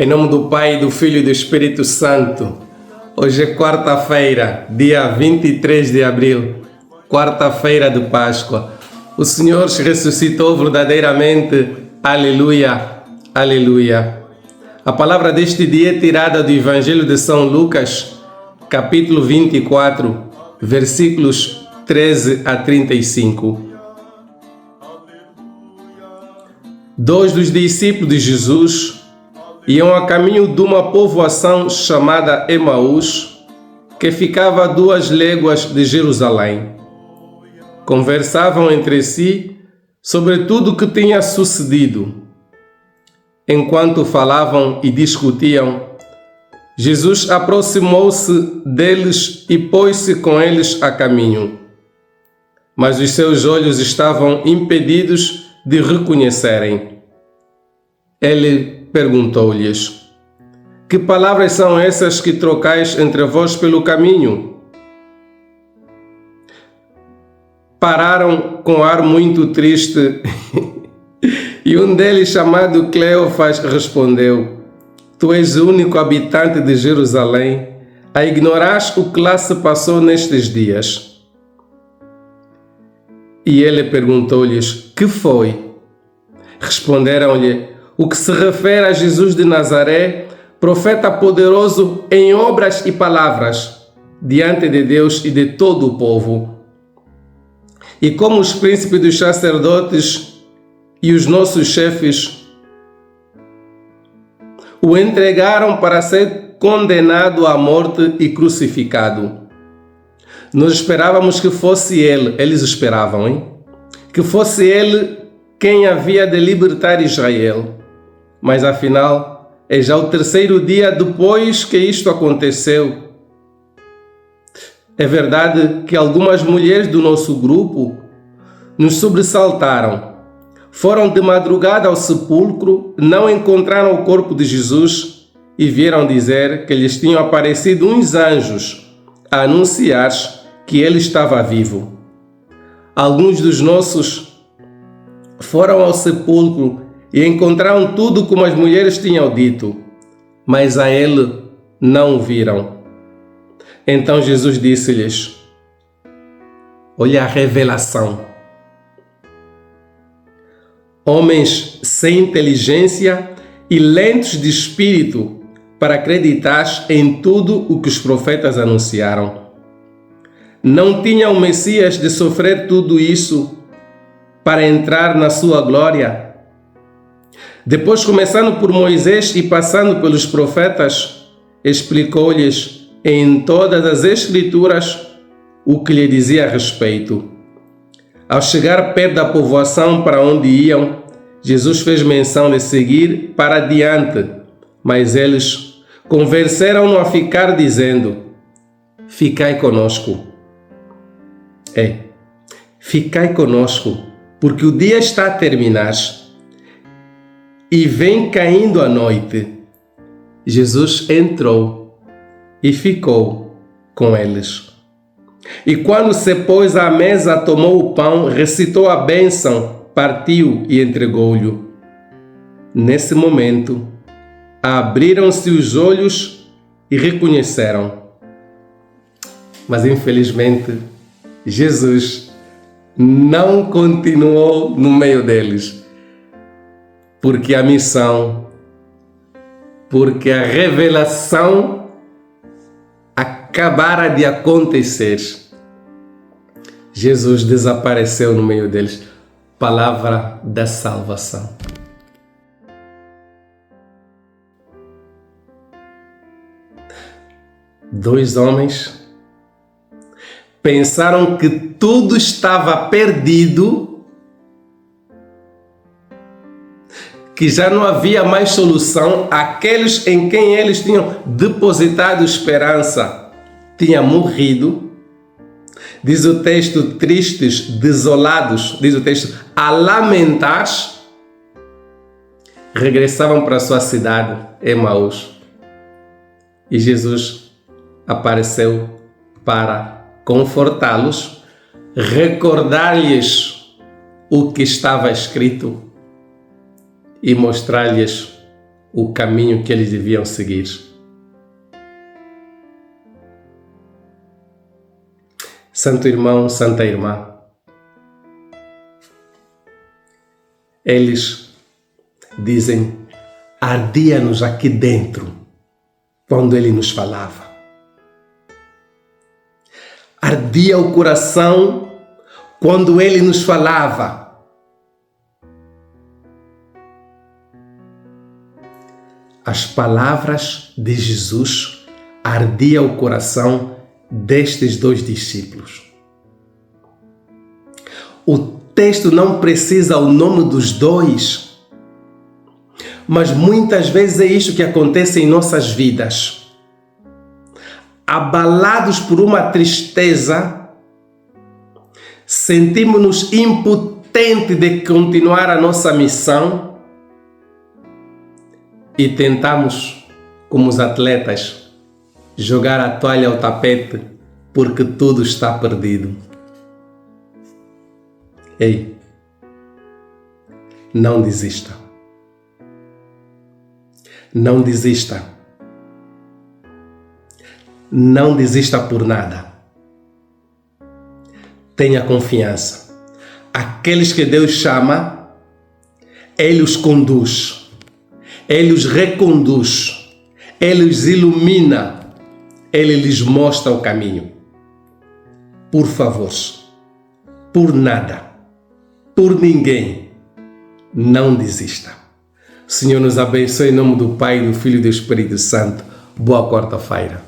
Em nome do Pai, do Filho e do Espírito Santo. Hoje é quarta-feira, dia 23 de abril, quarta-feira de Páscoa. O Senhor ressuscitou verdadeiramente. Aleluia, aleluia. A palavra deste dia é tirada do Evangelho de São Lucas, capítulo 24, versículos 13 a 35. Dois dos discípulos de Jesus iam a caminho de uma povoação chamada Emaús, que ficava a 2 léguas de Jerusalém. Conversavam entre si sobre tudo o que tinha sucedido. Enquanto falavam e discutiam, Jesus aproximou-se deles e pôs-se com eles a caminho. Mas os seus olhos estavam impedidos de reconhecerem. Ele perguntou-lhes: que palavras são essas que trocais entre vós pelo caminho? Pararam com ar muito triste e um deles, chamado Cleofas, respondeu: tu és o único habitante de Jerusalém a ignorares o que lá se passou nestes dias. E ele perguntou-lhes: que foi? Responderam-lhe: o que se refere a Jesus de Nazaré, profeta poderoso em obras e palavras, diante de Deus e de todo o povo. E como os príncipes dos sacerdotes e os nossos chefes o entregaram para ser condenado à morte e crucificado. Nós esperávamos que fosse ele, eles esperavam, hein? Que fosse ele quem havia de libertar Israel. Mas afinal, é já o 3º dia depois que isto aconteceu. É verdade que algumas mulheres do nosso grupo nos sobressaltaram. Foram de madrugada ao sepulcro, não encontraram o corpo de Jesus e vieram dizer que lhes tinham aparecido uns anjos a anunciar que ele estava vivo. Alguns dos nossos foram ao sepulcro e encontraram tudo como as mulheres tinham dito, mas a ele não o viram. Então Jesus disse-lhes: olha a revelação. Homens sem inteligência e lentos de espírito para acreditar em tudo o que os profetas anunciaram. Não tinha o Messias de sofrer tudo isso para entrar na sua glória? Depois, começando por Moisés e passando pelos profetas, explicou-lhes em todas as Escrituras o que lhe dizia a respeito. Ao chegar perto da povoação para onde iam, Jesus fez menção de seguir para adiante, mas eles convenceram-no a ficar, dizendo: ficai conosco. Ficai conosco, porque o dia está a terminar e vem caindo a noite. Jesus entrou e ficou com eles. E quando se pôs à mesa, tomou o pão, recitou a bênção, partiu e entregou-lhe. Nesse momento, abriram-se os olhos e reconheceram. Mas infelizmente, Jesus não continuou no meio deles, porque a missão, porque a revelação acabara de acontecer. Jesus desapareceu no meio deles. Palavra da salvação. Dois homens pensaram que tudo estava perdido, que já não havia mais solução. Aqueles em quem eles tinham depositado esperança tinham morrido. Diz o texto, tristes, desolados, diz o texto, a lamentar, regressavam para a sua cidade, Emaús. E Jesus apareceu para confortá-los, recordar-lhes o que estava escrito e mostrar-lhes o caminho que eles deviam seguir. Santo irmão, santa irmã, eles dizem, ardia-nos aqui dentro quando ele nos falava. Ardia o coração quando ele nos falava. As palavras de Jesus ardia o coração destes dois discípulos. O texto não precisa o nome dos dois, mas muitas vezes é isso que acontece em nossas vidas. Abalados por uma tristeza, sentimos-nos impotentes de continuar a nossa missão e tentamos, como os atletas, jogar a toalha ao tapete porque tudo está perdido. Ei, não desista. Não desista. Não desista por nada. Tenha confiança. Aqueles que Deus chama, Ele os conduz. Ele os reconduz. Ele os ilumina. Ele lhes mostra o caminho. Por favor, por nada, por ninguém, não desista. O Senhor nos abençoe em nome do Pai, do Filho e do Espírito Santo. Boa quarta-feira.